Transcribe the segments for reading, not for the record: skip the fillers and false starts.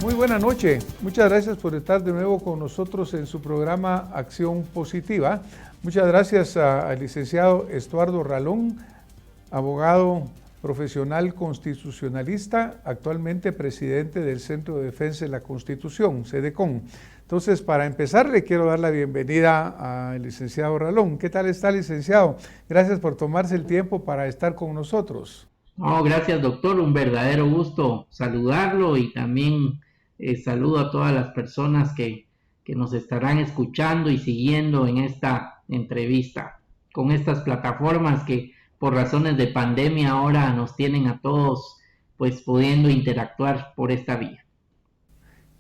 Muy buena noche, muchas gracias por estar de nuevo con nosotros en su programa Acción Positiva. Muchas gracias al licenciado Estuardo Ralón, abogado profesional constitucionalista, actualmente presidente del Centro de Defensa de la Constitución, CEDECON. Entonces, para empezar, le quiero dar la bienvenida al licenciado Ralón. ¿Qué tal está, licenciado? Gracias por tomarse el tiempo para estar con nosotros. Oh, gracias, doctor. Un verdadero gusto saludarlo y también saludo a todas las personas que nos estarán escuchando y siguiendo en esta entrevista con estas plataformas que por razones de pandemia ahora nos tienen a todos pues pudiendo interactuar por esta vía.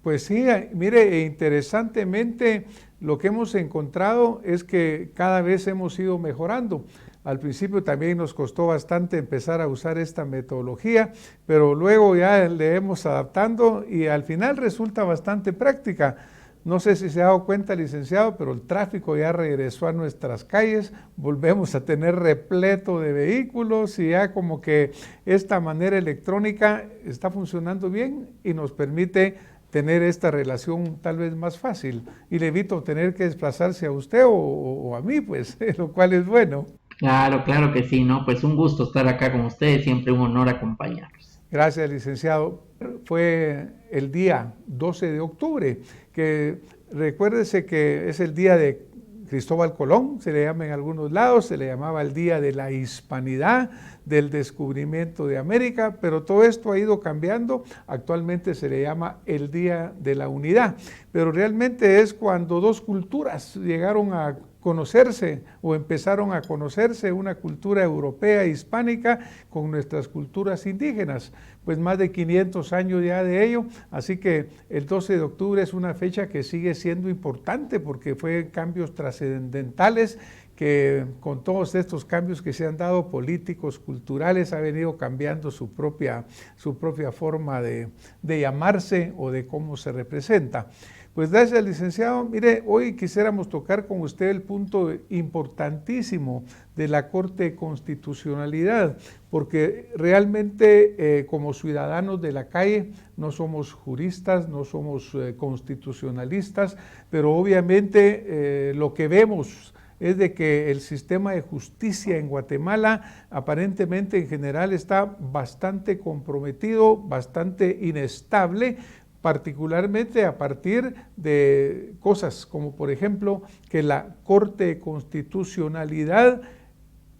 Pues sí, mire, interesantemente lo que hemos encontrado es que cada vez hemos ido mejorando. Al principio también nos costó bastante empezar a usar esta metodología, pero luego ya le hemos adaptando y al final resulta bastante práctica. No sé si se ha dado cuenta, licenciado, pero el tráfico ya regresó a nuestras calles, volvemos a tener repleto de vehículos y ya como que esta manera electrónica está funcionando bien y nos permite tener esta relación tal vez más fácil y le evito tener que desplazarse a usted o a mí, pues, lo cual es bueno. Claro que sí, ¿no? Pues un gusto estar acá con ustedes, siempre un honor acompañarlos. Gracias, licenciado. Fue el día 12 de octubre, que recuérdese que es el día de Cristóbal Colón, se le llama en algunos lados, se le llamaba el Día de la Hispanidad, del descubrimiento de América, pero todo esto ha ido cambiando, actualmente se le llama el Día de la Unidad, pero realmente es cuando dos culturas llegaron a conocerse o empezaron a conocerse, una cultura europea hispánica con nuestras culturas indígenas, pues más de 500 años ya de ello, así que el 12 de octubre es una fecha que sigue siendo importante porque fue cambios trascendentales que con todos estos cambios que se han dado políticos, culturales, ha venido cambiando su propia forma de llamarse o de cómo se representa. Pues gracias, licenciado. Mire, hoy quisiéramos tocar con usted el punto importantísimo de la Corte de Constitucionalidad, porque realmente como ciudadanos de la calle no somos juristas, no somos constitucionalistas, pero obviamente lo que vemos es de que el sistema de justicia en Guatemala aparentemente en general está bastante comprometido, bastante inestable, particularmente a partir de cosas como por ejemplo que la Corte de Constitucionalidad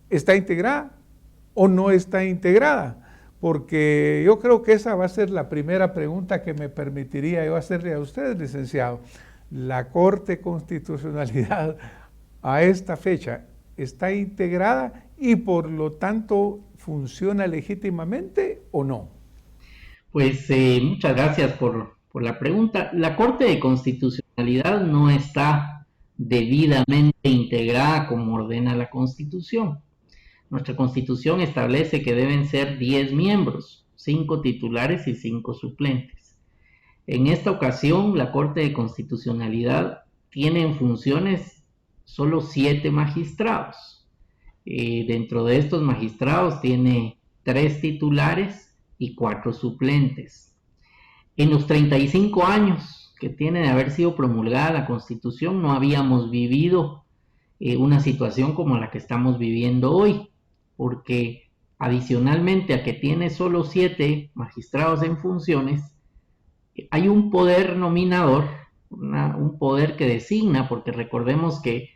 está integrada o no está integrada, porque yo creo que esa va a ser la primera pregunta que me permitiría yo hacerle a usted, licenciado. La Corte de Constitucionalidad a esta fecha está integrada y por lo tanto funciona legítimamente o no. Pues muchas gracias por la pregunta. La Corte de Constitucionalidad no está debidamente integrada como ordena la Constitución. Nuestra Constitución establece que deben ser 10 miembros, 5 titulares y 5 suplentes. En esta ocasión, la Corte de Constitucionalidad tiene en funciones solo 7 magistrados. Dentro de estos magistrados tiene 3 titulares y 4 suplentes. En los 35 años que tiene de haber sido promulgada la Constitución, no habíamos vivido una situación como la que estamos viviendo hoy, porque adicionalmente a que tiene solo 7 magistrados en funciones, hay un poder nominador, un poder que designa, porque recordemos que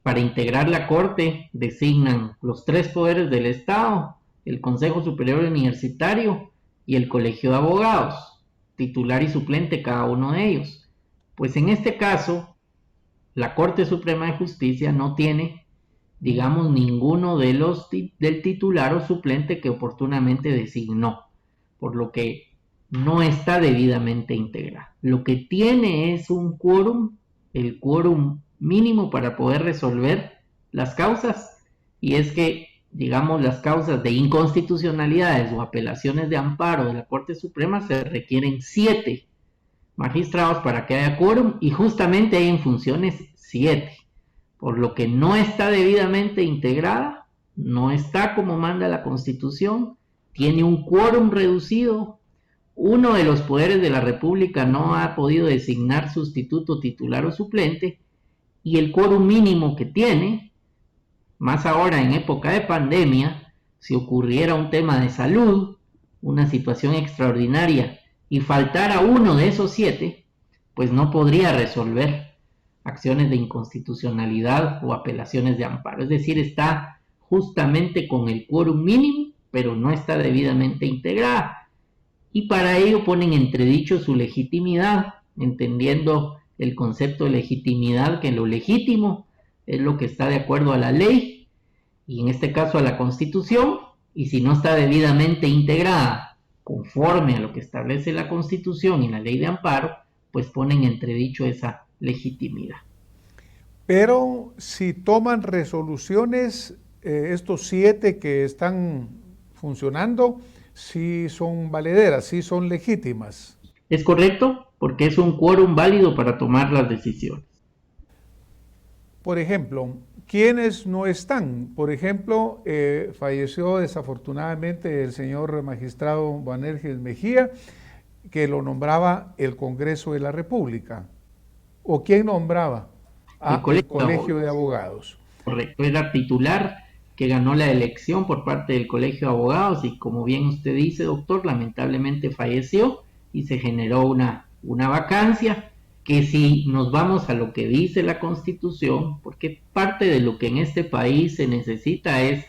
para integrar la Corte designan los 3 poderes del Estado, el Consejo Superior Universitario y el Colegio de Abogados, titular y suplente cada uno de ellos. Pues en este caso, la Corte Suprema de Justicia no tiene, digamos, ninguno de los del titular o suplente que oportunamente designó, por lo que no está debidamente integrada. Lo que tiene es un quórum, el quórum mínimo para poder resolver las causas, y es que, digamos, las causas de inconstitucionalidades o apelaciones de amparo de la Corte Suprema se requieren 7 magistrados para que haya quórum y justamente hay en funciones 7, por lo que no está debidamente integrada, no está como manda la Constitución, tiene un quórum reducido, uno de los poderes de la República no ha podido designar sustituto, titular o suplente, y el quórum mínimo que tiene, más ahora en época de pandemia, si ocurriera un tema de salud, una situación extraordinaria, y faltara uno de esos 7, pues no podría resolver acciones de inconstitucionalidad o apelaciones de amparo. Es decir, está justamente con el quórum mínimo, pero no está debidamente integrada. Y para ello ponen entredicho su legitimidad, entendiendo el concepto de legitimidad, que lo legítimo es lo que está de acuerdo a la ley, y en este caso a la Constitución, y si no está debidamente integrada conforme a lo que establece la Constitución y la ley de amparo, pues ponen entredicho esa legitimidad. Pero si toman resoluciones, estos 7 que están funcionando, sí son valederas, sí son legítimas. Es correcto, porque es un quórum válido para tomar las decisiones. Por ejemplo, ¿quiénes no están? Por ejemplo, falleció desafortunadamente el señor magistrado Boanerges Mejía, que lo nombraba el Congreso de la República. ¿O quién nombraba? El Colegio de Abogados. Correcto, era titular que ganó la elección por parte del Colegio de Abogados y como bien usted dice, doctor, lamentablemente falleció y se generó una vacancia que si nos vamos a lo que dice la Constitución, porque parte de lo que en este país se necesita es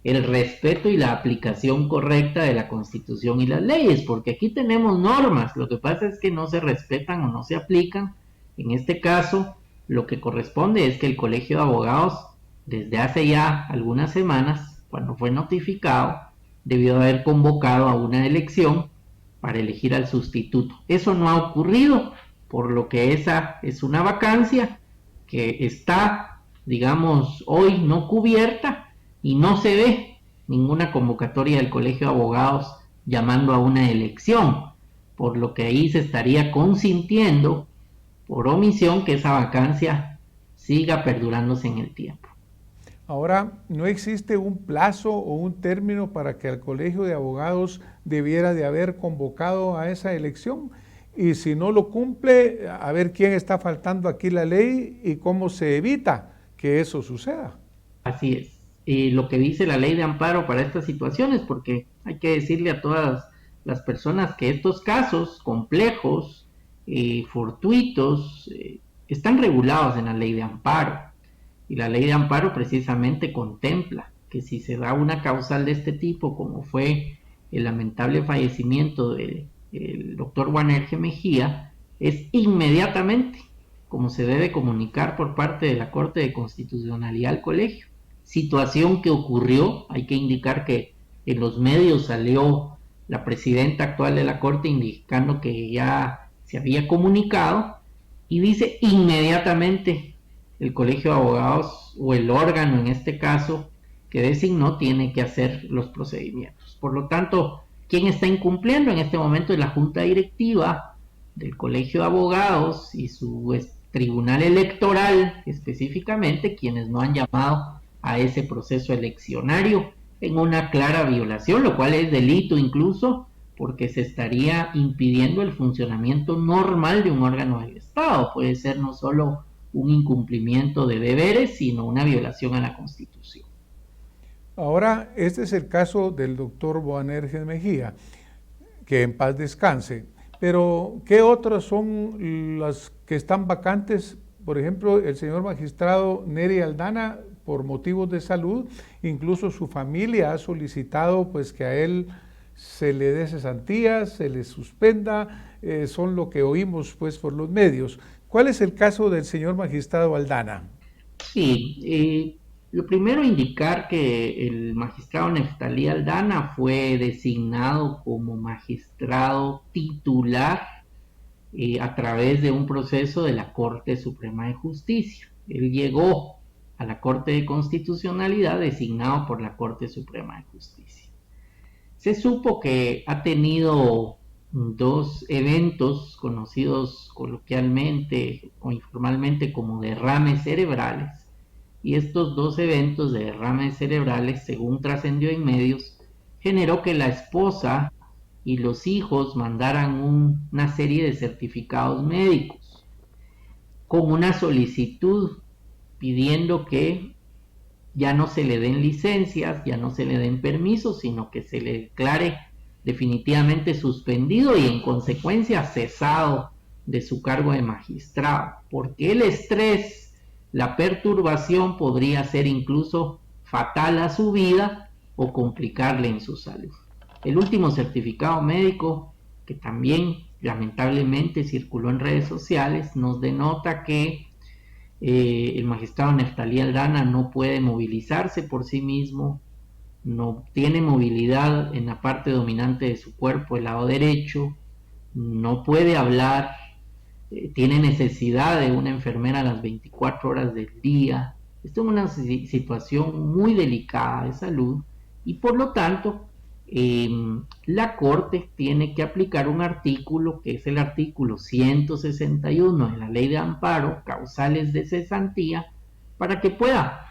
el respeto y la aplicación correcta de la Constitución y las leyes, porque aquí tenemos normas, lo que pasa es que no se respetan o no se aplican. En este caso, lo que corresponde es que el Colegio de Abogados, desde hace ya algunas semanas, cuando fue notificado, debió haber convocado a una elección para elegir al sustituto. Eso no ha ocurrido, por lo que esa es una vacancia que está, digamos, hoy no cubierta y no se ve ninguna convocatoria del Colegio de Abogados llamando a una elección, por lo que ahí se estaría consintiendo por omisión que esa vacancia siga perdurándose en el tiempo. Ahora, ¿no existe un plazo o un término para que el Colegio de Abogados debiera de haber convocado a esa elección? Y si no lo cumple, a ver quién está faltando aquí la ley y cómo se evita que eso suceda. Así es. Lo que dice la ley de amparo para estas situaciones, porque hay que decirle a todas las personas que estos casos complejos, fortuitos, están regulados en la ley de amparo. Y la ley de amparo precisamente contempla que si se da una causal de este tipo, como fue el lamentable fallecimiento del doctor Boanerges Mejía, es inmediatamente como se debe comunicar por parte de la Corte de Constitucionalidad al colegio. Situación que ocurrió, hay que indicar que en los medios salió la presidenta actual de la Corte indicando que ya se había comunicado y dice inmediatamente el Colegio de Abogados o el órgano en este caso que designó tiene que hacer los procedimientos. Por lo tanto, ¿quién está incumpliendo en este momento? Es la Junta Directiva del Colegio de Abogados y su Tribunal Electoral específicamente, quienes no han llamado a ese proceso eleccionario en una clara violación, lo cual es delito incluso porque se estaría impidiendo el funcionamiento normal de un órgano del Estado. Puede ser no solo un incumplimiento de deberes, sino una violación a la Constitución. Ahora, este es el caso del doctor Boanerges Mejía, que en paz descanse. Pero, ¿qué otras son las que están vacantes? Por ejemplo, el señor magistrado Neri Aldana, por motivos de salud, incluso su familia ha solicitado pues que a él se le dé cesantías, se le suspenda, son lo que oímos pues por los medios. ¿Cuál es el caso del señor magistrado Aldana? Sí, lo primero indicar que el magistrado Neftalí Aldana fue designado como magistrado titular a través de un proceso de la Corte Suprema de Justicia. Él llegó a la Corte de Constitucionalidad designado por la Corte Suprema de Justicia. Se supo que ha tenido 2 eventos conocidos coloquialmente o informalmente como derrames cerebrales, y estos 2 eventos de derrames cerebrales, según trascendió en medios, generó que la esposa y los hijos mandaran una serie de certificados médicos con una solicitud pidiendo que ya no se le den licencias, ya no se le den permisos, sino que se le declare definitivamente suspendido y en consecuencia cesado de su cargo de magistrado, porque el estrés, la perturbación podría ser incluso fatal a su vida o complicarle en su salud. El último certificado médico, que también lamentablemente circuló en redes sociales, nos denota que el magistrado Neftalí Aldana no puede movilizarse por sí mismo, no tiene movilidad en la parte dominante de su cuerpo, el lado derecho, no puede hablar, tiene necesidad de una enfermera a las 24 horas del día. Esto es una situación muy delicada de salud y por lo tanto la Corte tiene que aplicar un artículo que es el artículo 161 de la Ley de Amparo, causales de cesantía, para que pueda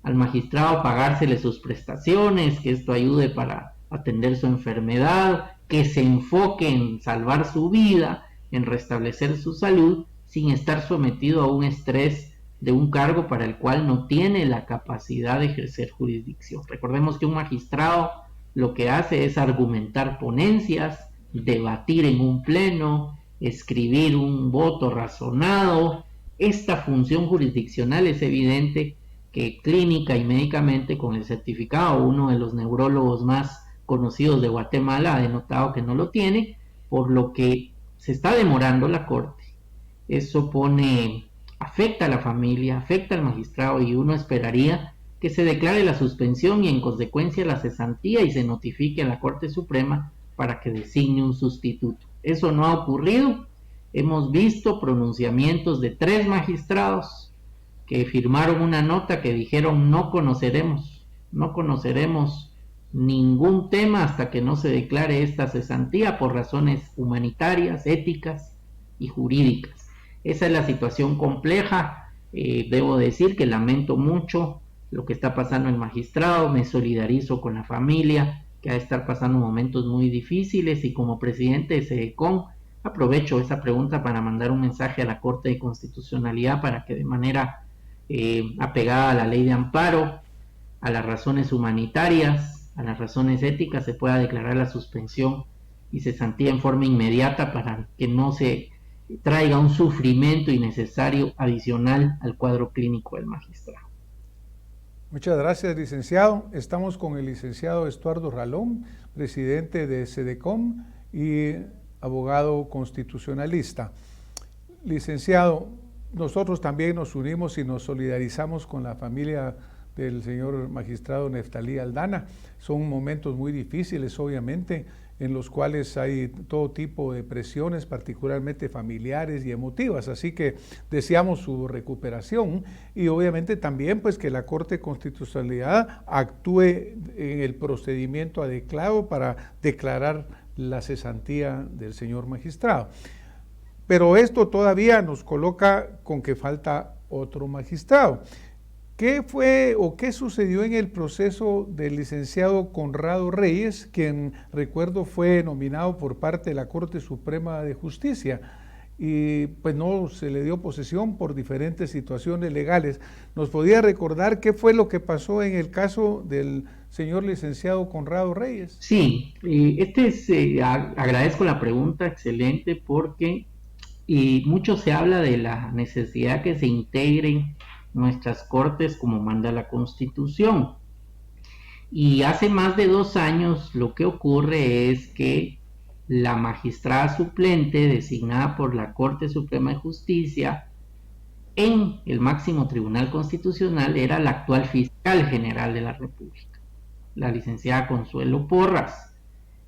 al magistrado pagársele sus prestaciones, que esto ayude para atender su enfermedad, que se enfoque en salvar su vida, en restablecer su salud, sin estar sometido a un estrés de un cargo para el cual no tiene la capacidad de ejercer jurisdicción. Recordemos que un magistrado lo que hace es argumentar ponencias, debatir en un pleno, escribir un voto razonado. Esta función jurisdiccional es evidente que clínica y médicamente con el certificado, uno de los neurólogos más conocidos de Guatemala ha denotado que no lo tiene, por lo que se está demorando la Corte. Eso afecta a la familia, afecta al magistrado y uno esperaría que se declare la suspensión y en consecuencia la cesantía y se notifique a la Corte Suprema para que designe un sustituto. Eso no ha ocurrido. Hemos visto pronunciamientos de 3 magistrados que firmaron una nota que dijeron no conoceremos ningún tema hasta que no se declare esta cesantía por razones humanitarias, éticas y jurídicas. Esa es la situación compleja. Debo decir que lamento mucho lo que está pasando el magistrado, me solidarizo con la familia que ha de estar pasando momentos muy difíciles y como presidente de SEDECON aprovecho esa pregunta para mandar un mensaje a la Corte de Constitucionalidad para que de manera apegada a la ley de amparo, a las razones humanitarias, a las razones éticas, se pueda declarar la suspensión y cesantía en forma inmediata para que no se traiga un sufrimiento innecesario adicional al cuadro clínico del magistrado. Muchas gracias, licenciado. Estamos con el licenciado Estuardo Ralón, presidente de SEDECOM y abogado constitucionalista. Licenciado, nosotros también nos unimos y nos solidarizamos con la familia del señor magistrado Neftalí Aldana. Son momentos muy difíciles, obviamente, en los cuales hay todo tipo de presiones, particularmente familiares y emotivas, así que deseamos su recuperación y obviamente también pues que la Corte de Constitucionalidad actúe en el procedimiento adecuado para declarar la cesantía del señor magistrado. Pero esto todavía nos coloca con que falta otro magistrado. ¿Qué fue o qué sucedió en el proceso del licenciado Conrado Reyes, quien, recuerdo, fue nominado por parte de la Corte Suprema de Justicia y pues no se le dio posesión por diferentes situaciones legales? ¿Nos podía recordar qué fue lo que pasó en el caso del señor licenciado Conrado Reyes? Sí, agradezco la pregunta, excelente, porque mucho se habla de la necesidad que se integren nuestras cortes como manda la Constitución. Y hace más de 2 años lo que ocurre es que la magistrada suplente designada por la Corte Suprema de Justicia en el máximo tribunal constitucional era la actual fiscal general de la República, la licenciada Consuelo Porras.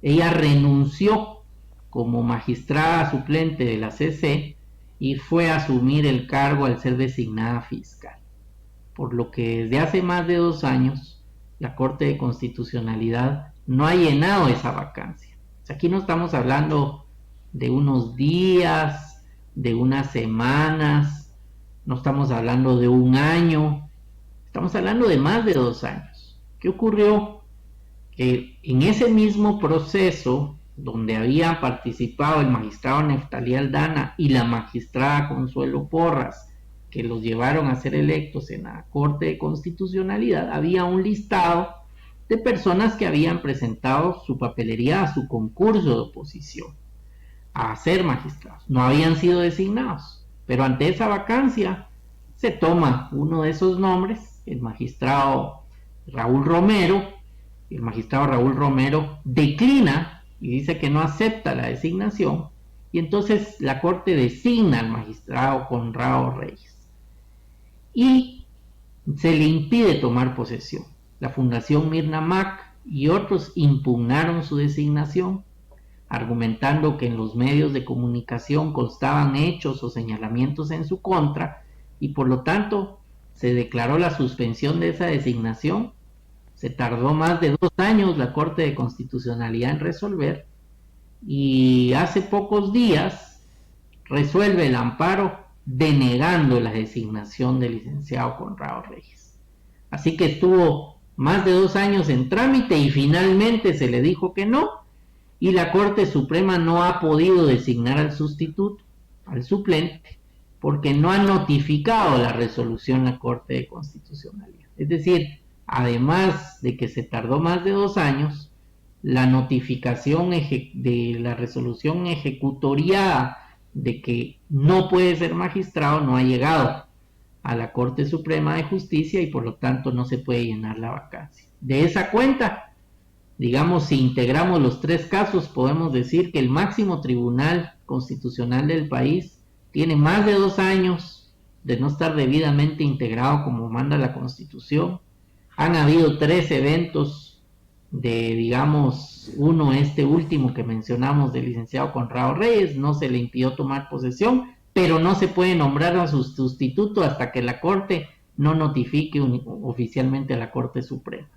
Ella renunció como magistrada suplente de la CC y fue a asumir el cargo al ser designada fiscal. Por lo que desde hace más de 2 años la Corte de Constitucionalidad no ha llenado esa vacancia. O sea, aquí no estamos hablando de unos días, de unas semanas, no estamos hablando de 1 año, estamos hablando de más de 2 años. ¿Qué ocurrió? Que en ese mismo proceso donde habían participado el magistrado Neftalí Aldana y la magistrada Consuelo Porras, que los llevaron a ser electos en la Corte de Constitucionalidad, había un listado de personas que habían presentado su papelería a su concurso de oposición a ser magistrados. No habían sido designados, pero ante esa vacancia se toma uno de esos nombres, el magistrado Raúl Romero. El magistrado Raúl Romero declina y dice que no acepta la designación, y entonces la Corte designa al magistrado Conrado Reyes y se le impide tomar posesión. La Fundación Mirna Mac y otros impugnaron su designación, argumentando que en los medios de comunicación constaban hechos o señalamientos en su contra, y por lo tanto se declaró la suspensión de esa designación. Se tardó más de 2 años la Corte de Constitucionalidad en resolver, y hace pocos días resuelve el amparo denegando la designación del licenciado Conrado Reyes. Así que estuvo más de 2 años en trámite y finalmente se le dijo que no, y la Corte Suprema no ha podido designar al sustituto, al suplente, porque no ha notificado la resolución la Corte de Constitucionalidad. Es decir, además de que se tardó más de 2 años, la notificación de la resolución ejecutoriada de que no puede ser magistrado no ha llegado a la Corte Suprema de Justicia, y por lo tanto no se puede llenar la vacancia. De esa cuenta, digamos, si integramos los 3 casos, podemos decir que el máximo tribunal constitucional del país tiene más de 2 años de no estar debidamente integrado como manda la Constitución. Han habido 3 eventos de, digamos, uno, este último que mencionamos del licenciado Conrado Reyes, no se le impidió tomar posesión, pero no se puede nombrar a su sustituto hasta que la Corte no notifique oficialmente a la Corte Suprema.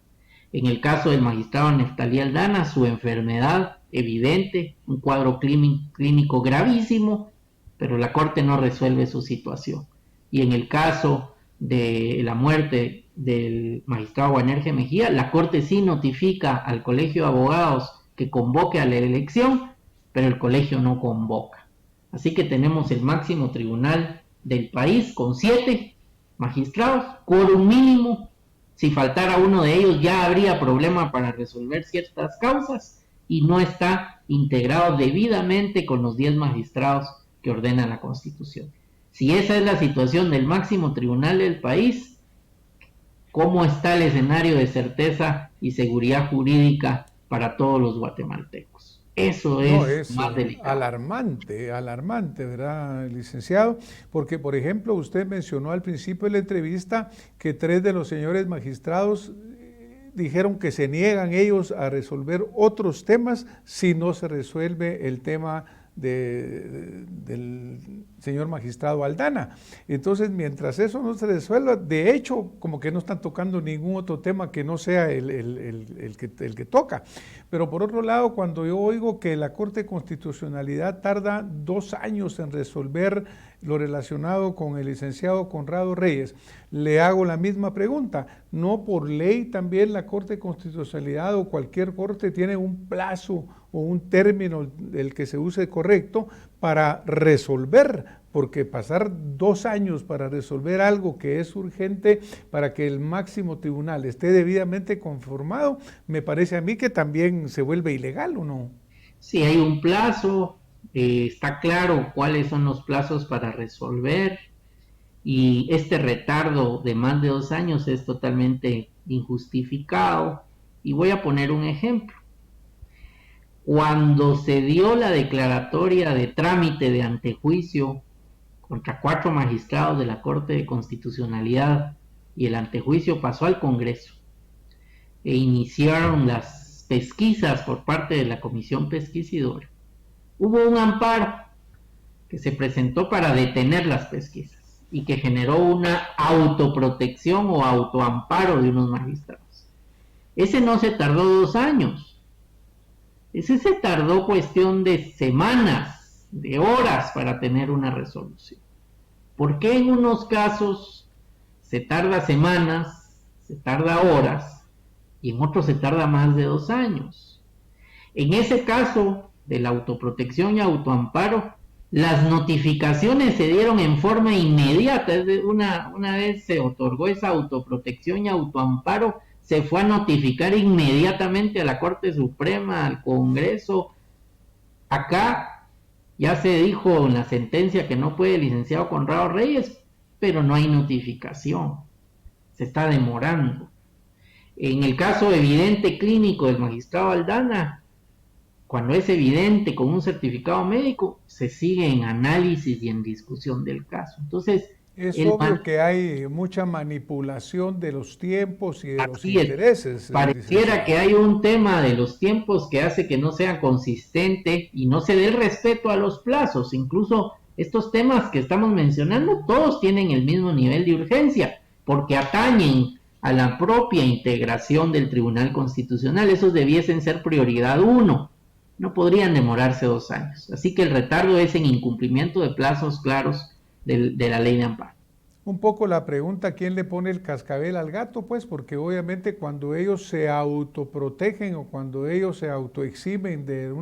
En el caso del magistrado Neftalí Aldana, su enfermedad evidente, un cuadro clínico gravísimo, pero la Corte no resuelve su situación. Y en el caso de la muerte del magistrado Guanerge Mejía, la Corte sí notifica al Colegio de Abogados que convoque a la elección, pero el colegio no convoca. Así que tenemos el máximo tribunal del país con 7 magistrados, quórum mínimo. Si faltara uno de ellos ya habría problema para resolver ciertas causas, y no está integrado debidamente con los 10 magistrados que ordena la Constitución. Si esa es la situación del máximo tribunal del país, ¿cómo está el escenario de certeza y seguridad jurídica para todos los guatemaltecos? Eso es más delicado. Alarmante, ¿verdad, licenciado? Porque, por ejemplo, usted mencionó al principio de la entrevista que 3 de los señores magistrados dijeron que se niegan ellos a resolver otros temas si no se resuelve el tema del señor magistrado Aldana. Entonces, mientras eso no se resuelva, de hecho, como que no están tocando ningún otro tema que no sea el que toca. Pero por otro lado, cuando yo oigo que la Corte de Constitucionalidad tarda 2 años en resolver lo relacionado con el licenciado Conrado Reyes, le hago la misma pregunta. ¿No por ley también la Corte de Constitucionalidad o cualquier corte tiene un plazo o un término del que se use correcto para resolver? Porque pasar 2 años para resolver algo que es urgente para que el máximo tribunal esté debidamente conformado, me parece a mí que también se vuelve ilegal, ¿o no? Sí, hay un plazo, está claro cuáles son los plazos para resolver, y este retardo de más de 2 años es totalmente injustificado. Y voy a poner un ejemplo. Cuando se dio la declaratoria de trámite de antejuicio contra 4 magistrados de la Corte de Constitucionalidad y el antejuicio pasó al Congreso e iniciaron las pesquisas por parte de la Comisión Pesquisidora, hubo un amparo que se presentó para detener las pesquisas y que generó una autoprotección o autoamparo de unos magistrados. Ese no se tardó 2 años, ese se tardó cuestión de semanas, de horas para tener una resolución. ¿Por qué en unos casos se tarda semanas, se tarda horas, y en otros se tarda más de 2 años? En ese caso, de la autoprotección y autoamparo, las notificaciones se dieron en forma inmediata. Una vez se otorgó esa autoprotección y autoamparo, se fue a notificar inmediatamente a la Corte Suprema, al Congreso. Acá ya se dijo en la sentencia que no puede el licenciado Conrado Reyes, pero no hay notificación, se está demorando. En el caso evidente clínico del magistrado Aldana, cuando es evidente con un certificado médico, se sigue en análisis y en discusión del caso. Entonces, es obvio que hay mucha manipulación de los tiempos y de los intereses. Pareciera que hay un tema de los tiempos que hace que no sea consistente y no se dé el respeto a los plazos. Incluso estos temas que estamos mencionando, todos tienen el mismo nivel de urgencia, porque atañen a la propia integración del Tribunal Constitucional. Esos debiesen ser prioridad 1. No podrían demorarse 2 años. Así que el retardo es en incumplimiento de plazos claros de la ley de amparo. Un poco la pregunta, ¿quién le pone el cascabel al gato? Pues porque obviamente cuando ellos se autoprotegen o cuando ellos se autoeximen de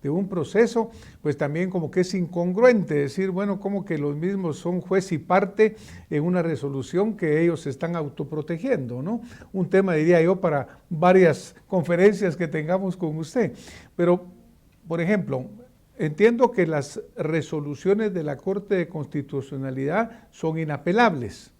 un proceso, pues también como que es incongruente decir, bueno, como que los mismos son juez y parte en una resolución que ellos se están autoprotegiendo, ¿no? Un tema, diría yo, para varias conferencias que tengamos con usted. Pero, por ejemplo, entiendo que las resoluciones de la Corte de Constitucionalidad son inapelables,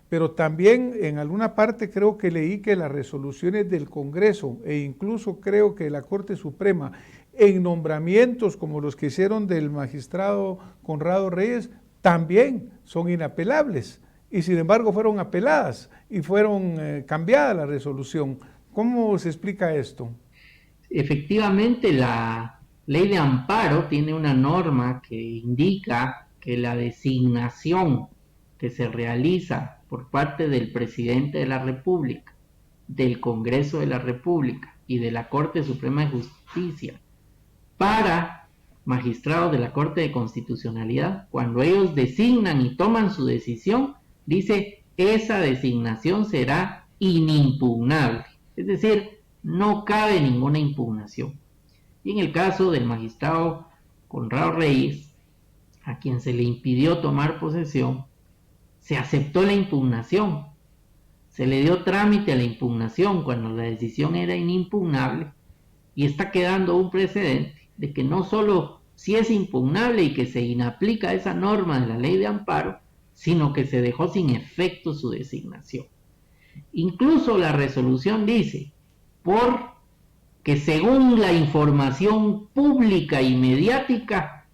pero también en alguna parte creo que leí que las resoluciones del Congreso e incluso creo que la Corte Suprema en nombramientos como los que hicieron del magistrado Conrado Reyes también son inapelables y sin embargo fueron apeladas y fueron cambiada la resolución. ¿Cómo se explica esto? Efectivamente, la ley de amparo tiene una norma que indica que la designación que se realiza por parte del presidente de la República, del Congreso de la República y de la Corte Suprema de Justicia para magistrados de la Corte de Constitucionalidad, cuando ellos designan y toman su decisión, dice esa designación será inimpugnable, es decir, no cabe ninguna impugnación. Y en el caso del magistrado Conrado Reyes, a quien se le impidió tomar posesión, se aceptó la impugnación, se le dio trámite a la impugnación cuando la decisión era inimpugnable y está quedando un precedente de que no solo si es impugnable y que se inaplica esa norma de la ley de amparo, sino que se dejó sin efecto su designación. Incluso la resolución dice, porque según la información pública y mediática,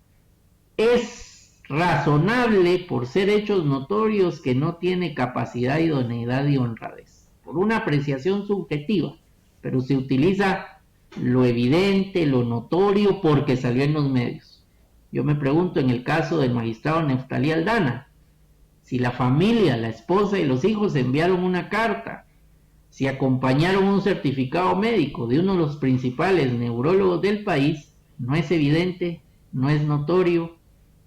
es razonable por ser hechos notorios que no tiene capacidad, idoneidad y honradez, por una apreciación subjetiva, pero se utiliza lo evidente, lo notorio, porque salió en los medios. Yo me pregunto en el caso del magistrado Neftalí Aldana, si la familia, la esposa y los hijos enviaron una carta, si acompañaron un certificado médico de uno de los principales neurólogos del país, no es evidente, no es notorio,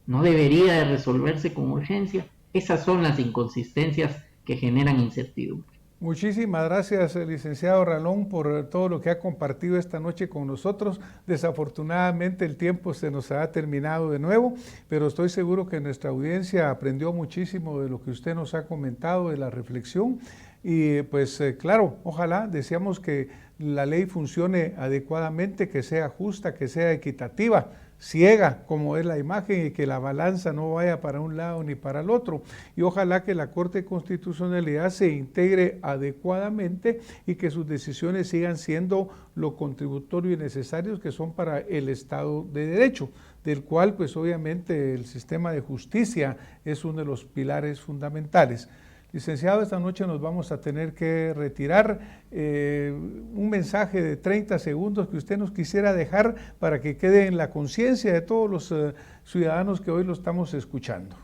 no debería de resolverse con urgencia. Esas son las inconsistencias que generan incertidumbre. Muchísimas gracias, licenciado Ralón, por todo lo que ha compartido esta noche con nosotros. Desafortunadamente el tiempo se nos ha terminado de nuevo, pero estoy seguro que nuestra audiencia aprendió muchísimo de lo que usted nos ha comentado, de la reflexión. Y pues claro, ojalá, deseamos que la ley funcione adecuadamente, que sea justa, que sea equitativa, ciega como es la imagen y que la balanza no vaya para un lado ni para el otro. Y ojalá que la Corte de Constitucionalidad se integre adecuadamente y que sus decisiones sigan siendo lo contributorio y necesarios que son para el Estado de Derecho, del cual pues obviamente el sistema de justicia es uno de los pilares fundamentales. Licenciado, esta noche nos vamos a tener que retirar. Un mensaje de 30 segundos que usted nos quisiera dejar para que quede en la conciencia de todos los ciudadanos que hoy lo estamos escuchando.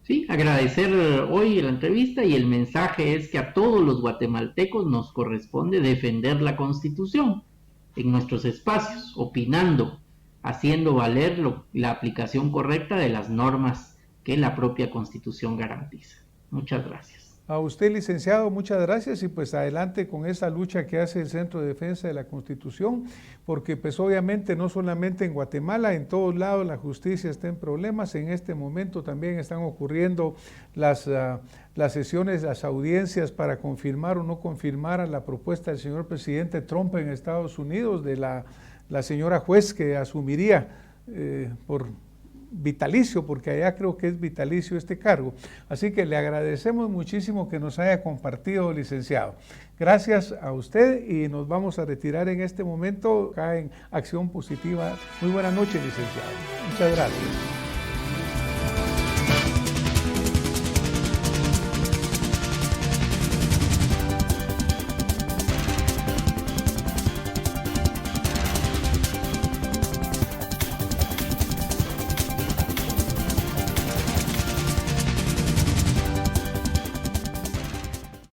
Sí, agradecer hoy la entrevista y el mensaje es que a todos los guatemaltecos nos corresponde defender la Constitución en nuestros espacios, opinando, haciendo valer la aplicación correcta de las normas que la propia Constitución garantiza. Muchas gracias. A usted, licenciado, muchas gracias y pues adelante con esa lucha que hace el Centro de Defensa de la Constitución, porque pues obviamente no solamente en Guatemala, en todos lados la justicia está en problemas. En este momento también están ocurriendo las sesiones, las audiencias para confirmar o no confirmar a la propuesta del señor presidente Trump en Estados Unidos, de la señora juez que asumiría por vitalicio, porque allá creo que es vitalicio este cargo. Así que le agradecemos muchísimo que nos haya compartido, licenciado. Gracias a usted y nos vamos a retirar en este momento acá en Acción Positiva. Muy buenas noches, licenciado. Muchas gracias.